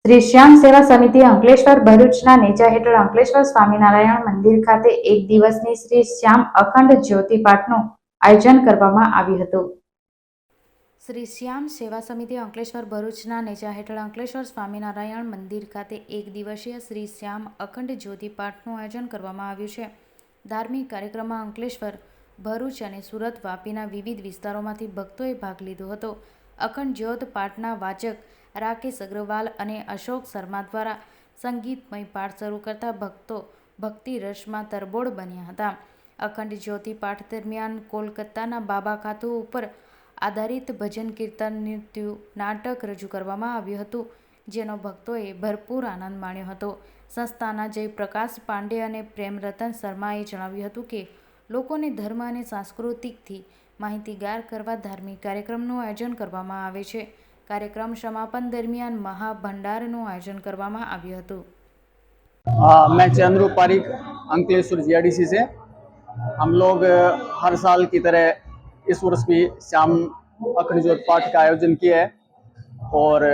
શ્રી શ્યામ સેવા સમિતિ અંકલેશ્વર ભરૂચના નેજા હેઠળ અંકલેશ્વર સ્વામિનારાયણ મંદિર ખાતે એક દિવસની શ્રી શ્યામ અખંડ જ્યોતિ પાઠનું આયોજન કરવામાં આવ્યું હતું. શ્રી શ્યામ સેવા સમિતિ અંકલેશ્વર ભરૂચના નેજા હેઠળ અંકલેશ્વર સ્વામિનારાયણ મંદિર ખાતે એક દિવસીય શ્રી શ્યામ અખંડ જ્યોતિ પાઠનું આયોજન કરવામાં આવ્યું છે. ધાર્મિક કાર્યક્રમમાં અંકલેશ્વર, ભરૂચ અને સુરત, વાપીના વિવિધ વિસ્તારોમાંથી ભક્તોએ ભાગ લીધો હતો. અખંડ જ્યોત પાઠના વાચક રાકેશ અગ્રવાલ અને અશોક શર્મા દ્વારા સંગીતમય પાઠ શરૂ કરતા ભક્તો ભક્તિ રસમાં તરબોળ બન્યા હતા. અખંડ જ્યોતિ પાઠ દરમિયાન કોલકાતાના બાબા ખાતુ ઉપર આધારિત ભજન, કીર્તન, નૃત્ય, નાટક રજૂ કરવામાં આવ્યું હતું, જેનો ભક્તોએ ભરપૂર આનંદ માણ્યો હતો. સંસ્થાના જયપ્રકાશ પાંડે અને પ્રેમરતન શર્માએ જણાવ્યું હતું કે લોકોને ધર્મ અને સાંસ્કૃતિકથી માહિતીગાર કરવા ધાર્મિક કાર્યક્રમનું આયોજન કરવામાં આવે છે. कार्यक्रम समापन दरमियान महाभंडारનું आयोजन કરવામાં આવ્યું હતું. मैं चंद्रू पारिक अंकलेश्वर जीआईडीसी से। हम लोग हर साल की तरह इस वर्ष भी श्याम अखंड ज्योत पाठ का आयोजन किया है और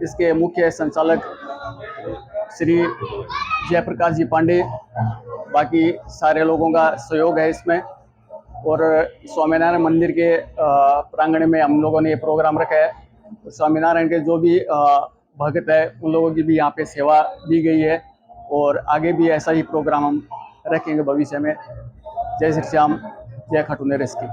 इसके मुख्य संचालक श्री जयप्रकाश जी पांडे, बाकी सारे लोगों का सहयोग है इसमें। और स्वामीनारायण मंदिर के प्रांगण में हम लोगों ने ये प्रोग्राम रखा है। स्वामीनारायण के जो भी भक्त है उन लोगों की भी यहाँ पे सेवा दी गई है और आगे भी ऐसा ही प्रोग्राम हम रखेंगे भविष्य में। जय श्री श्याम, जय खाटू नरेश की।